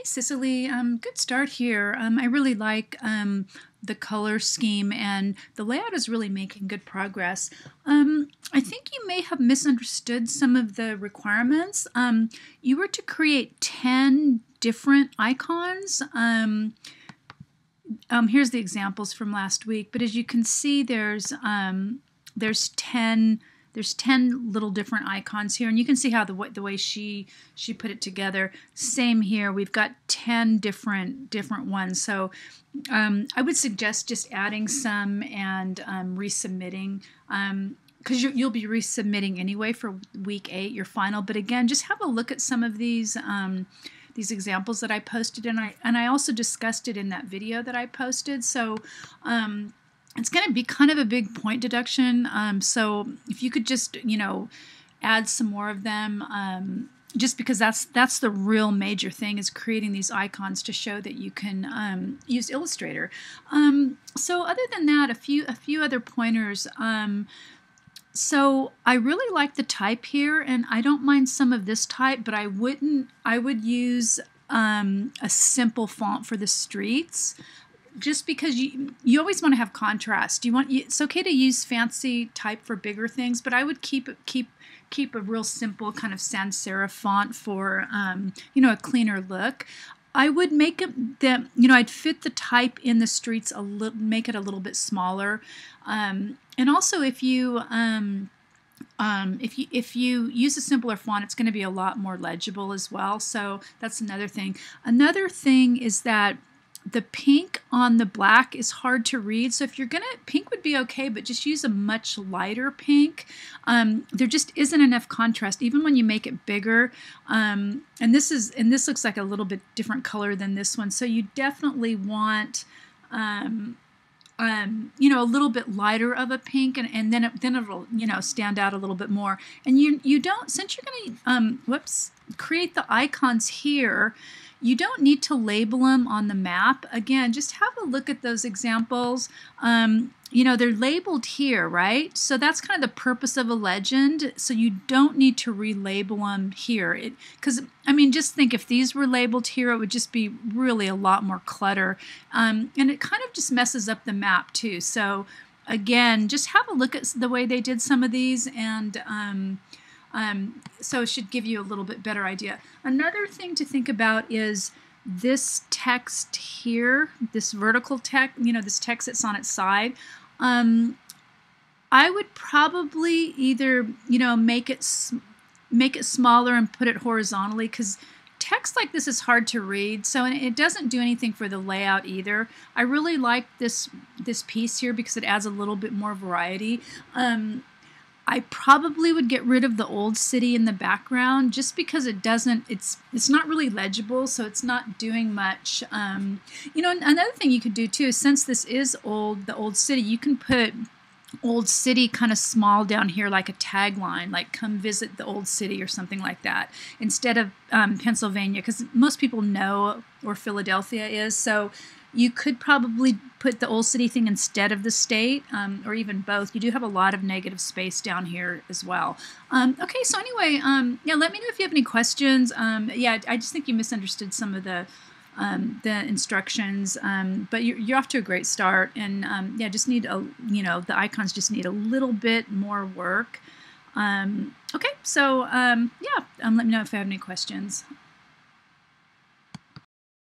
Cicely, good start here. I really like the color scheme, and the layout is really making good progress. I think you may have misunderstood some of the requirements. You were to create 10 different icons. Here's the examples from last week, but as you can see, there's 10 little different icons here, and you can see how the way she put it together. Same here, we've got 10 different ones. So I would suggest just adding some and resubmitting, because you'll be resubmitting anyway for week 8, your final. But again, just have a look at some of these examples that I posted, and I also discussed it in that video that I posted. So it's going to be kind of a big point deduction. So if you could just, add some more of them, just because that's the real major thing, is creating these icons to show that you can use Illustrator. So other than that, a few other pointers. So I really like the type here, and I don't mind some of this type, but I would use a simple font for the streets. Just because you always want to have contrast. It's okay to use fancy type for bigger things, but I would keep a real simple kind of sans serif font for a cleaner look. I would make it I'd fit the type in the streets make it a little bit smaller, and also if you use a simpler font, it's going to be a lot more legible as well. So that's another thing. Another thing is that the pink on the black is hard to read, so if you're gonna, pink would be okay, but just use a much lighter pink. There just isn't enough contrast, even when you make it bigger. And this looks like a little bit different color than this one, so you definitely want a little bit lighter of a pink, and then it'll stand out a little bit more. And you don't, since you're gonna create the icons here, you don't need to label them on the map. Again, just have a look at those examples. They're labeled here, right? So that's kind of the purpose of a legend. So you don't need to relabel them here. Because, just think, if these were labeled here, it would just be really a lot more clutter. And it kind of just messes up the map too. So again, just have a look at the way they did some of these, and so it should give you a little bit better idea. Another thing to think about is this text here, this vertical text, this text that's on its side. I would probably either, make it smaller and put it horizontally, because text like this is hard to read, so it doesn't do anything for the layout either. I really like this piece here because it adds a little bit more variety. I probably would get rid of the old city in the background, just because it's not really legible, so it's not doing much. Another thing you could do too is, since this is the old city, you can put old city kind of small down here, like a tagline, like "come visit the old city" or something like that, instead of Pennsylvania, because most people know where Philadelphia is. So you could probably put the old city thing instead of the state, or even both. You do have a lot of negative space down here as well. Okay, so anyway, let me know if you have any questions. I just think you misunderstood some of the instructions, but you're off to a great start, and just need the icons just need a little bit more work. Okay, so let me know if you have any questions.